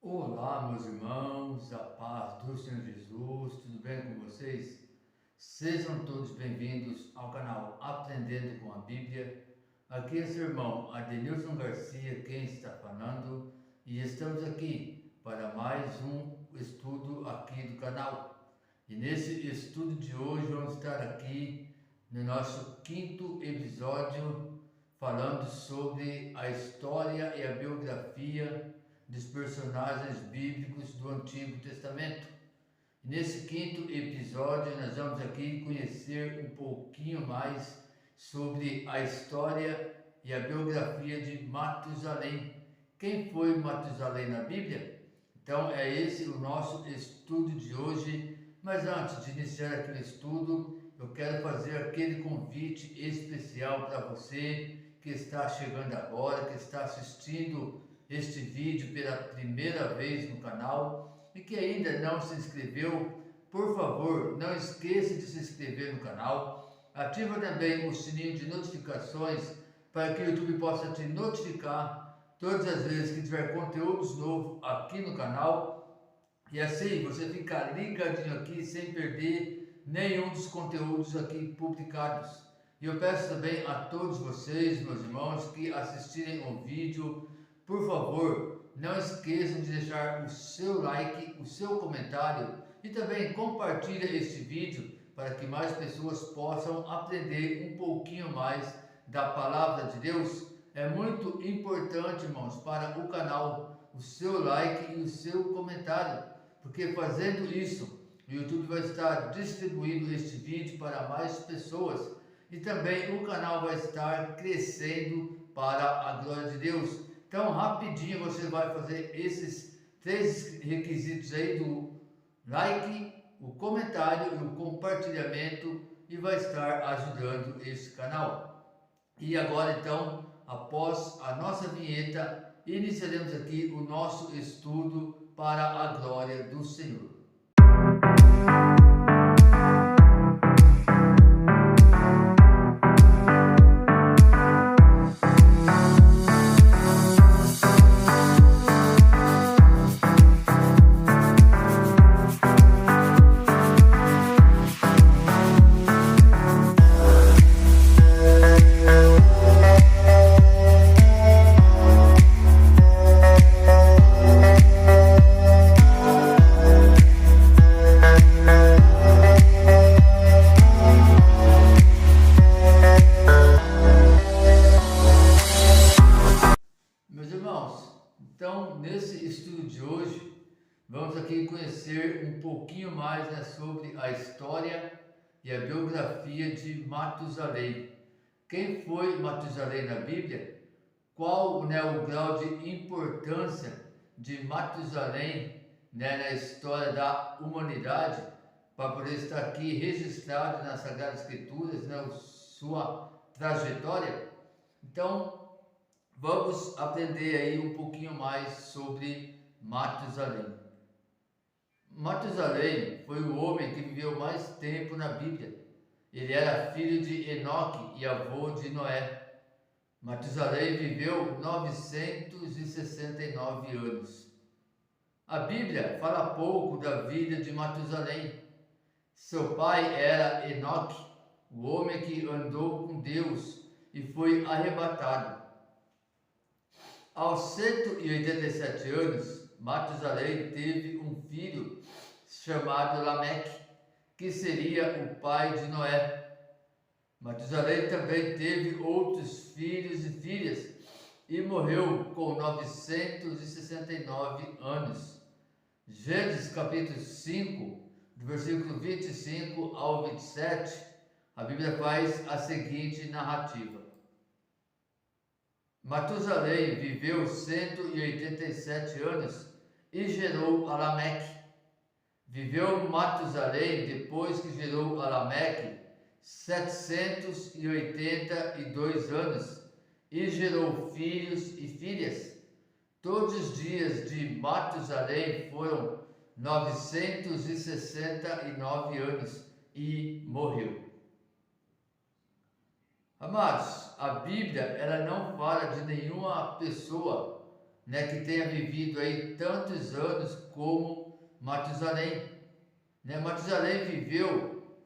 Olá, meus irmãos, a paz do Senhor Jesus, tudo bem com vocês? Sejam todos bem-vindos ao canal Aprendendo com a Bíblia. Aqui é seu irmão Adenilson Garcia, quem está falando, e estamos aqui para mais um estudo aqui do canal. E nesse estudo de hoje vamos estar aqui no nosso quinto episódio, falando sobre a história e a biografia dos personagens bíblicos do Antigo Testamento. E nesse quinto episódio nós vamos aqui conhecer um pouquinho mais sobre a história e a biografia de Matusalém. Quem foi Matusalém na Bíblia? Então é esse o nosso estudo de hoje, mas antes de iniciar aquele estudo, eu quero fazer aquele convite especial para você que está chegando agora, que está assistindo este vídeo pela primeira vez no canal e que ainda não se inscreveu. Por favor, não esqueça de se inscrever no canal, ativa também o sininho de notificações para que o YouTube possa te notificar todas as vezes que tiver conteúdos novos aqui no canal, e assim você fica ligadinho aqui sem perder nenhum dos conteúdos aqui publicados. E eu peço também a todos vocês, meus irmãos, que assistirem o vídeo, por favor, não esqueçam de deixar o seu like, o seu comentário e também compartilhe este vídeo para que mais pessoas possam aprender um pouquinho mais da palavra de Deus. É muito importante, irmãos, para o canal, o seu like e o seu comentário, porque fazendo isso, o YouTube vai estar distribuindo este vídeo para mais pessoas e também o canal vai estar crescendo para a glória de Deus. Então, rapidinho você vai fazer esses três requisitos aí do like, o comentário e o compartilhamento e vai estar ajudando esse canal. E agora, então, após a nossa vinheta, iniciaremos aqui o nosso estudo para a glória do Senhor. Então, nesse estudo de hoje, vamos aqui conhecer um pouquinho mais, sobre a história e a biografia de Matusalém. Quem foi Matusalém na Bíblia? Qual, o grau de importância de Matusalém, na história da humanidade, para poder estar aqui registrado nas Sagradas Escrituras, sua trajetória? Então, vamos aprender aí um pouquinho mais sobre Matusalém. Matusalém foi o homem que viveu mais tempo na Bíblia. Ele era filho de Enoque e avô de Noé. Matusalém viveu 969 anos. A Bíblia fala pouco da vida de Matusalém. Seu pai era Enoque, o homem que andou com Deus e foi arrebatado. Aos 187 anos, Matusalém teve um filho chamado Lameque, que seria o pai de Noé. Matusalém também teve outros filhos e filhas e morreu com 969 anos. Gênesis capítulo 5, do versículo 25 ao 27, a Bíblia faz a seguinte narrativa. Matusalém viveu 187 anos e gerou a Lameque. Viveu Matusalém, depois que gerou a Lameque, 782 anos e gerou filhos e filhas. Todos os dias de Matusalém foram 969 anos e morreu. Amados, a Bíblia ela não fala de nenhuma pessoa né, que tenha vivido aí tantos anos como Matusalém. Né? Matusalém viveu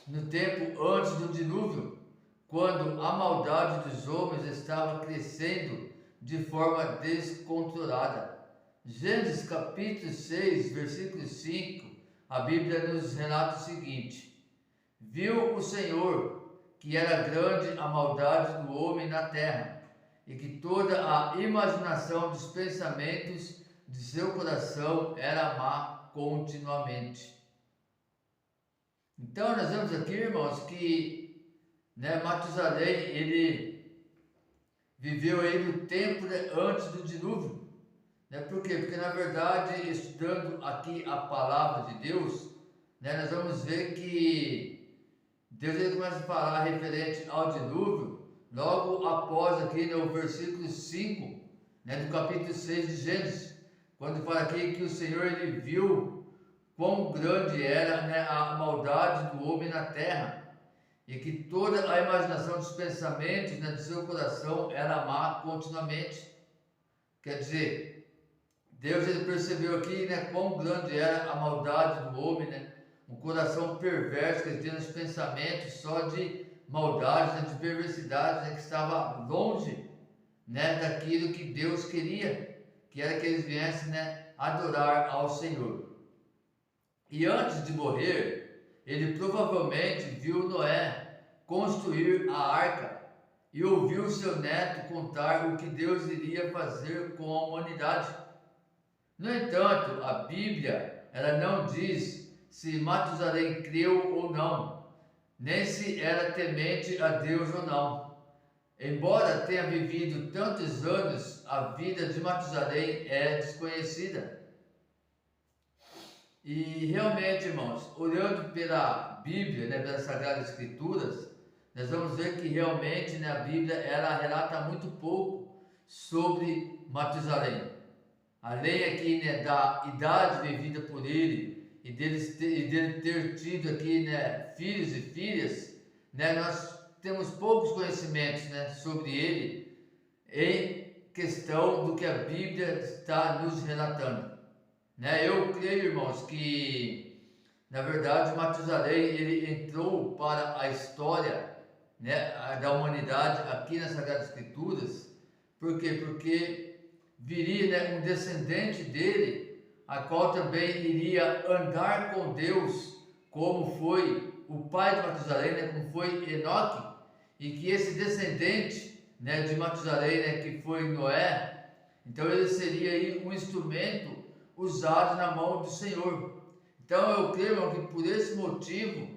no tempo antes do dilúvio, quando a maldade dos homens estava crescendo de forma descontrolada. Gênesis capítulo 6, versículo 5, a Bíblia nos relata o seguinte: viu o Senhor que era grande a maldade do homem na terra, e que toda a imaginação dos pensamentos de seu coração era má continuamente. Então nós vemos aqui, irmãos, que Matusalém, ele viveu aí no tempo antes do dilúvio. Por quê? Porque na verdade, estudando aqui a palavra de Deus, nós vamos ver que Deus ele começa a falar referente ao dilúvio, logo após aqui no versículo 5, do capítulo 6 de Gênesis, quando fala aqui que o Senhor ele viu quão grande era a maldade do homem na terra, e que toda a imaginação dos pensamentos do seu coração era má continuamente. Quer dizer, Deus ele percebeu aqui quão grande era a maldade do homem, um coração perverso, que ele tinha os pensamentos só de maldade, de perversidade, que estava longe daquilo que Deus queria, que era que eles viessem adorar ao Senhor. E antes de morrer, ele provavelmente viu Noé construir a arca e ouviu seu neto contar o que Deus iria fazer com a humanidade. No entanto, a Bíblia ela não diz se Matusalém creu ou não, nem se era temente a Deus ou não. Embora tenha vivido tantos anos, a vida de Matusalém é desconhecida. E realmente, irmãos, olhando pela Bíblia, pelas Sagradas Escrituras, nós vamos ver que realmente a Bíblia ela relata muito pouco sobre Matusalém. Além aqui da idade vivida por ele e dele ter tido aqui filhos e filhas, nós temos poucos conhecimentos sobre ele em questão do que a Bíblia está nos relatando. Eu creio, irmãos, que na verdade Matusalém ele entrou para a história da humanidade aqui nas Sagradas Escrituras. Por quê? Porque viria um descendente dele, a qual também iria andar com Deus, como foi o pai de Matusalém, como foi Enoque, e que esse descendente de Matusalém, que foi Noé, então ele seria aí um instrumento usado na mão do Senhor. Então eu creio, irmão, que por esse motivo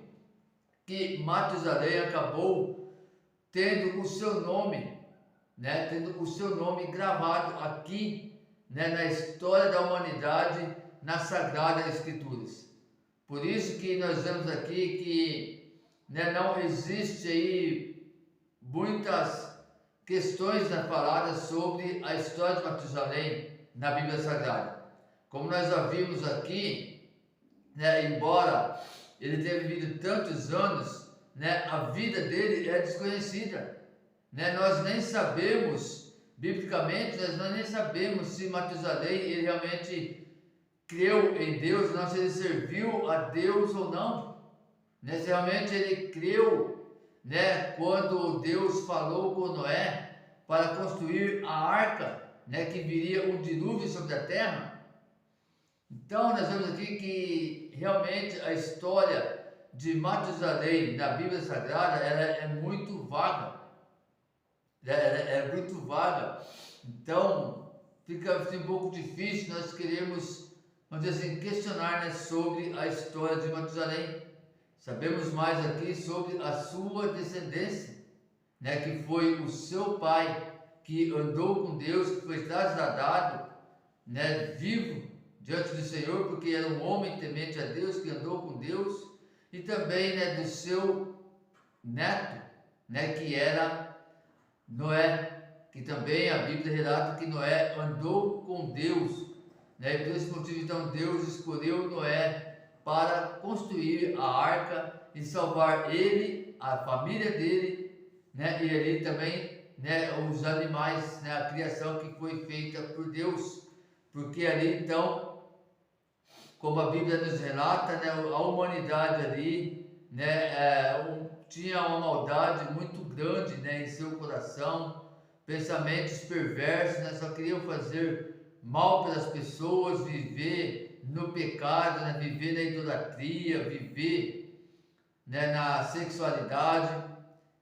que Matusalém acabou tendo o seu nome gravado aqui na história da humanidade, nas Sagradas Escrituras. Por isso que nós vemos aqui que não existe aí muitas questões faladas sobre a história de Matusalém na Bíblia Sagrada. Como nós já vimos aqui, embora ele tenha vivido tantos anos, a vida dele é desconhecida. Nós nem sabemos, biblicamente, nós nem sabemos se Matusalém ele realmente creu em Deus, não, se ele serviu a Deus ou não. Se realmente ele creu, quando Deus falou com Noé para construir a arca, que viria um dilúvio sobre a terra. Então nós vemos aqui que realmente a história de Matusalém na Bíblia Sagrada ela é muito vaga. É muito vaga, então fica um pouco difícil nós queremos, vamos dizer assim, questionar sobre a história de Matusalém. Sabemos mais aqui sobre a sua descendência, que foi o seu pai que andou com Deus, que foi trasladado vivo diante do Senhor, porque era um homem temente a Deus, que andou com Deus, e também do seu neto, que era Noé, que também a Bíblia relata que Noé andou com Deus, e por esse motivo então Deus escolheu Noé para construir a arca e salvar ele, a família dele, e ali também né, os animais, né, a criação que foi feita por Deus, porque ali então, como a Bíblia nos relata, né, a humanidade ali, né, tinha uma maldade muito grande, né, em seu coração, pensamentos perversos, né, só queriam fazer mal pelas pessoas, viver no pecado, né, viver na idolatria, viver, né, na sexualidade.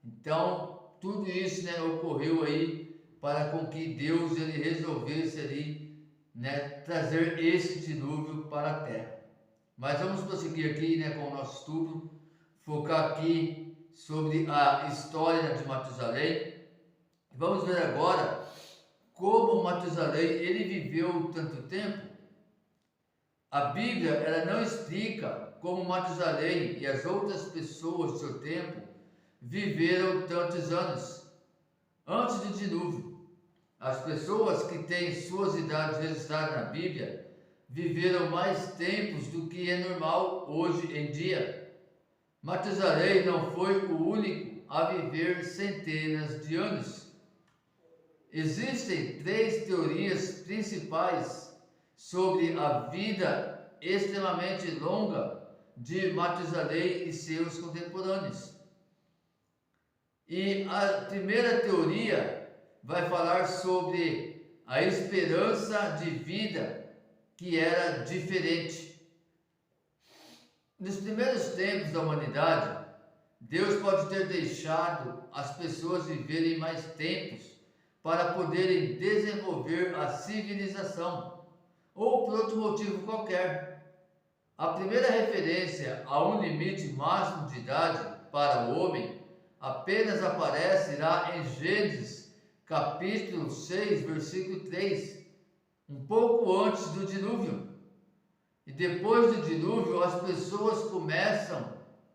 Então, tudo isso, né, ocorreu aí para com que Deus ele resolvesse ali, né, trazer esse dilúvio para a terra. Mas vamos prosseguir aqui, né, com o nosso estudo, focar aqui sobre a história de Matusalém. Vamos ver agora como Matusalém ele viveu tanto tempo. A Bíblia ela não explica como Matusalém e as outras pessoas do seu tempo viveram tantos anos antes do dilúvio. As pessoas que têm suas idades registradas na Bíblia viveram mais tempos do que é normal hoje em dia. Matusalém não foi o único a viver centenas de anos. Existem três teorias principais sobre a vida extremamente longa de Matusalém e seus contemporâneos. E a primeira teoria vai falar sobre a esperança de vida que era diferente. Nos primeiros tempos da humanidade, Deus pode ter deixado as pessoas viverem mais tempos para poderem desenvolver a civilização, ou por outro motivo qualquer. A primeira referência a um limite máximo de idade para o homem apenas aparece lá em Gênesis, capítulo 6, versículo 3, um pouco antes do dilúvio. E depois do dilúvio, as pessoas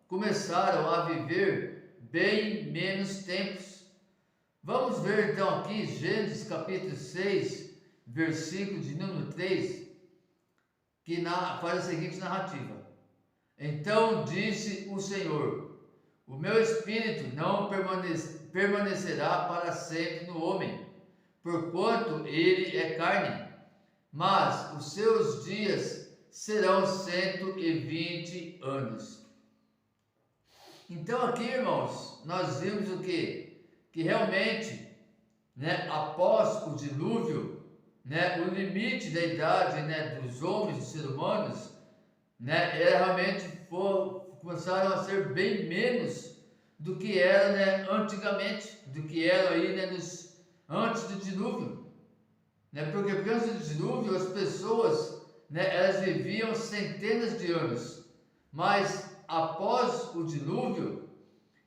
começaram a viver bem menos tempos. Vamos ver então aqui Gênesis capítulo 6, versículo de número 3, que faz a seguinte narrativa. Então disse o Senhor: o meu espírito não permanecerá para sempre no homem, porquanto ele é carne, mas os seus dias serão 120 anos. Então aqui, irmãos, nós vimos o quê? Que realmente, né, após o dilúvio, né, o limite da idade, né, dos homens, dos seres humanos, né, realmente começaram a ser bem menos do que era, né, antigamente, do que era aí, né, antes do dilúvio, né, porque antes do dilúvio as pessoas, né, elas viviam centenas de anos, mas após o dilúvio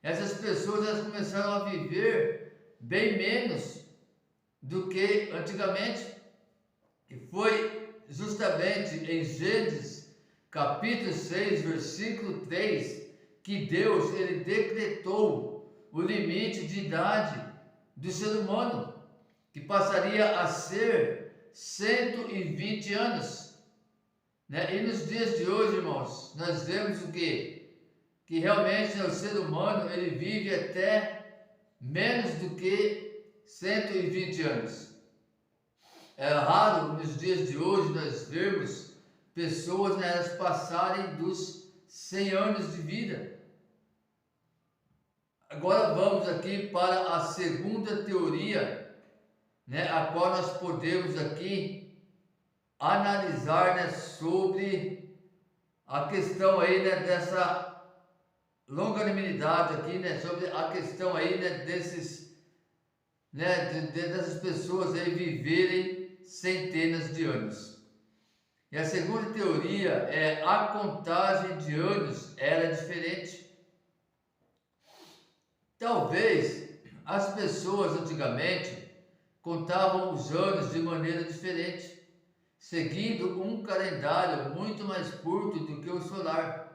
essas pessoas elas começaram a viver bem menos do que antigamente. E foi justamente em Gênesis capítulo 6, versículo 3, que Deus ele decretou o limite de idade do ser humano, que passaria a ser 120 anos. Né? E nos dias de hoje, irmãos, nós vemos o quê? Que realmente, né, o ser humano ele vive até menos do que 120 anos. É raro nos dias de hoje nós vermos pessoas, né, elas passarem dos 100 anos de vida. Agora vamos aqui para a segunda teoria, né, a qual nós podemos aqui analisar, né, sobre a questão aí, né, dessa longanimidade aqui, né, sobre a questão aí, né, dessas pessoas aí viverem centenas de anos. E a segunda teoria é a contagem de anos era diferente. Talvez as pessoas antigamente contavam os anos de maneira diferente, seguindo um calendário muito mais curto do que o solar.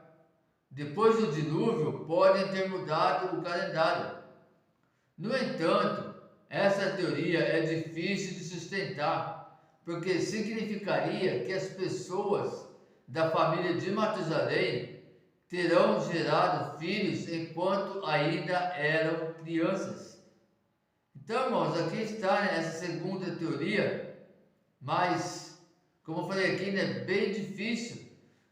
Depois do dilúvio, podem ter mudado o calendário. No entanto, essa teoria é difícil de sustentar, porque significaria que as pessoas da família de Matusalém terão gerado filhos enquanto ainda eram crianças. Então, irmãos, aqui está, né, essa segunda teoria, mas, como eu falei aqui, né, bem difícil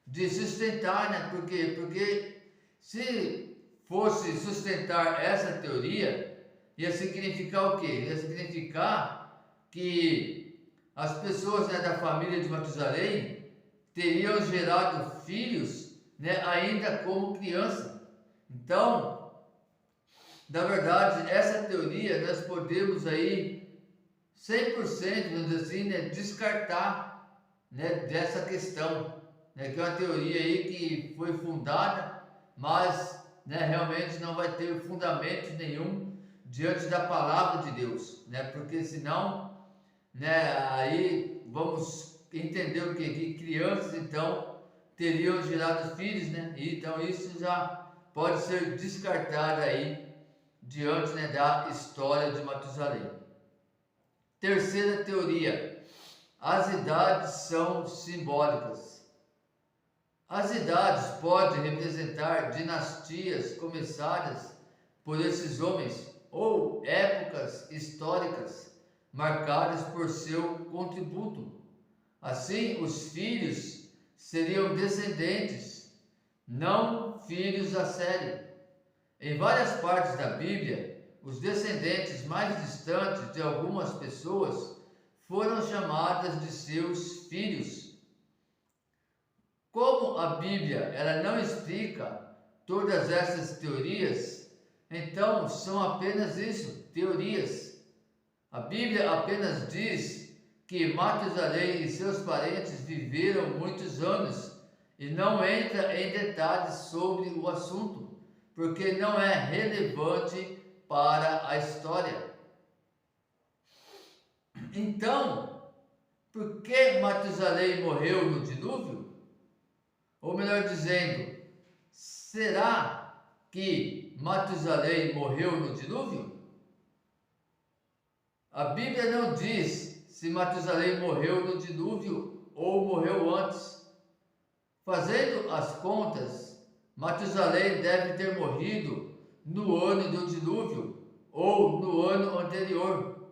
de sustentar, né? Por quê? Porque se fosse sustentar essa teoria, ia significar o quê? Ia significar que as pessoas, né, da família de Matusalém teriam gerado filhos, né, ainda como criança. Então, na verdade, essa teoria nós podemos aí 100%, vamos dizer assim, né, descartar, né, dessa questão, né, que é uma teoria aí que foi fundada, mas, né, realmente não vai ter fundamento nenhum diante da palavra de Deus, né, porque senão, né, aí vamos entender o que? Que crianças então teriam gerado filhos, né, e então isso já pode ser descartado aí diante, né, da história de Matusalém. Terceira teoria: as idades são simbólicas. As idades podem representar dinastias começadas por esses homens ou épocas históricas marcadas por seu contributo. Assim, os filhos seriam descendentes, não filhos a série. Em várias partes da Bíblia, os descendentes mais distantes de algumas pessoas foram chamadas de seus filhos. Como a Bíblia ela não explica todas essas teorias, então são apenas isso, teorias. A Bíblia apenas diz que Matusalém e seus parentes viveram muitos anos e não entra em detalhes sobre o assunto, porque não é relevante para a história. Então, por que Matusalém morreu no dilúvio? Ou melhor dizendo, será que Matusalém morreu no dilúvio? A Bíblia não diz se Matusalém morreu no dilúvio ou morreu antes. Fazendo as contas, Matusalém deve ter morrido no ano do dilúvio ou no ano anterior.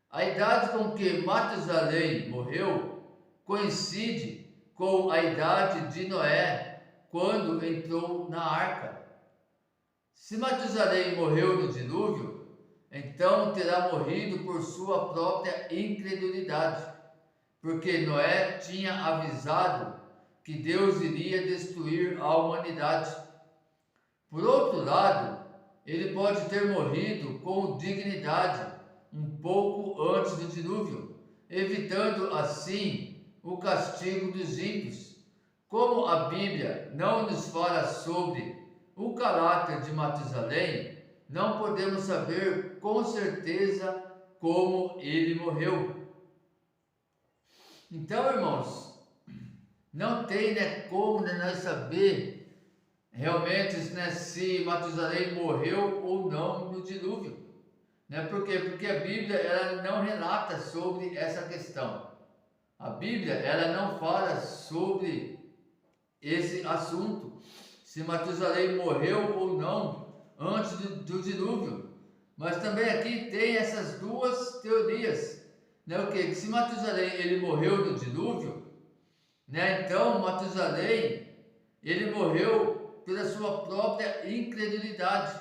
A idade com que Matusalém morreu coincide com a idade de Noé quando entrou na arca. Se Matusalém morreu no dilúvio, então terá morrido por sua própria incredulidade, porque Noé tinha avisado que Deus iria destruir a humanidade. Por outro lado, ele pode ter morrido com dignidade um pouco antes do dilúvio, evitando assim o castigo dos ímpios. Como a Bíblia não nos fala sobre o caráter de Matusalém, não podemos saber com certeza como ele morreu. Então, irmãos, não tem, né, como, né, nós saber realmente, né, se Matusalém morreu ou não no dilúvio. Né? Por quê? Porque a Bíblia ela não relata sobre essa questão. A Bíblia ela não fala sobre esse assunto, se Matusalém morreu ou não antes do dilúvio. Mas também aqui tem essas duas teorias, né? O que se Matusalém ele morreu no dilúvio, né? Então Matusalém ele morreu pela sua própria incredulidade,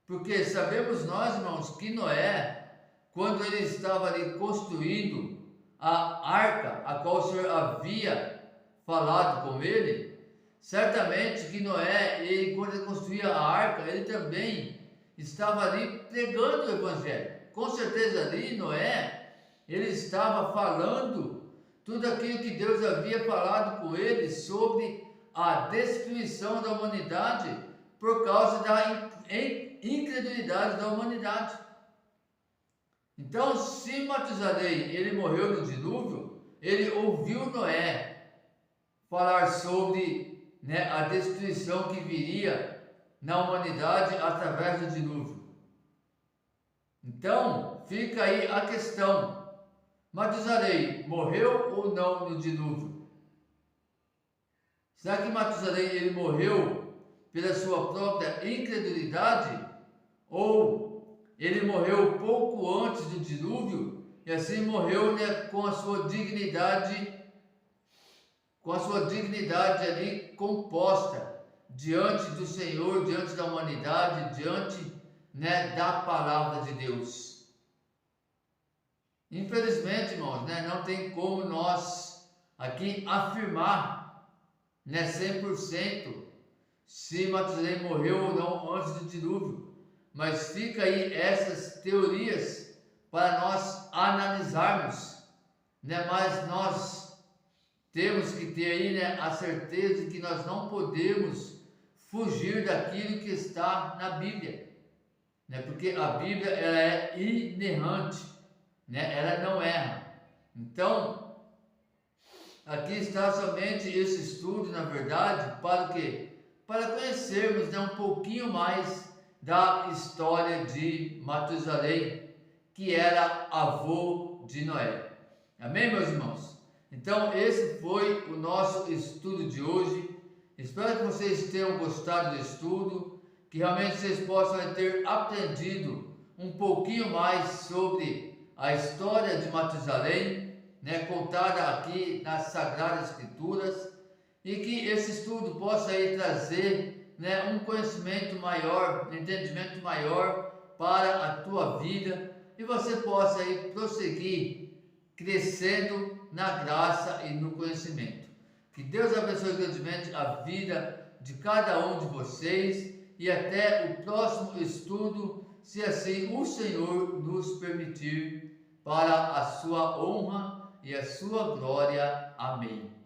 porque sabemos nós, irmãos, que Noé, quando ele estava ali construindo a arca, a qual o Senhor havia falado com ele, certamente que Noé, ele, quando ele construía a arca, ele também estava ali pregando o Evangelho. Com certeza ali, Noé, ele estava falando tudo aquilo que Deus havia falado com ele sobre a destruição da humanidade por causa da incredulidade da humanidade. Então, se Matusalém ele morreu no dilúvio, ele ouviu Noé falar sobre, né, a destruição que viria na humanidade através do dilúvio. Então, fica aí a questão: Matusalém morreu ou não no dilúvio? Será que Matusalém ele morreu pela sua própria incredulidade ou ele morreu pouco antes do dilúvio e assim morreu, né, com a sua dignidade ali composta diante do Senhor, diante da humanidade, diante, né, da palavra de Deus. Infelizmente, irmãos, né, não tem como nós aqui afirmar, né, 100% se Matusalém morreu ou não antes do dilúvio, mas fica aí essas teorias para nós analisarmos, né, mas nós temos que ter aí, né, a certeza de que nós não podemos fugir daquilo que está na Bíblia, né, porque a Bíblia ela é inerrante, né, ela não erra. Então, aqui está somente esse estudo, na verdade, para o quê? Para conhecermos, né, um pouquinho mais da história de Matusalém, que era avô de Noé. Amém, meus irmãos? Então, esse foi o nosso estudo de hoje. Espero que vocês tenham gostado do estudo, que realmente vocês possam ter aprendido um pouquinho mais sobre a história de Matusalém, né, contada aqui nas Sagradas Escrituras, e que esse estudo possa aí trazer, né, um conhecimento maior, um entendimento maior para a tua vida, e você possa aí prosseguir crescendo na graça e no conhecimento. Que Deus abençoe grandemente a vida de cada um de vocês e até o próximo estudo, se assim o Senhor nos permitir, para a sua honra e a sua glória. Amém.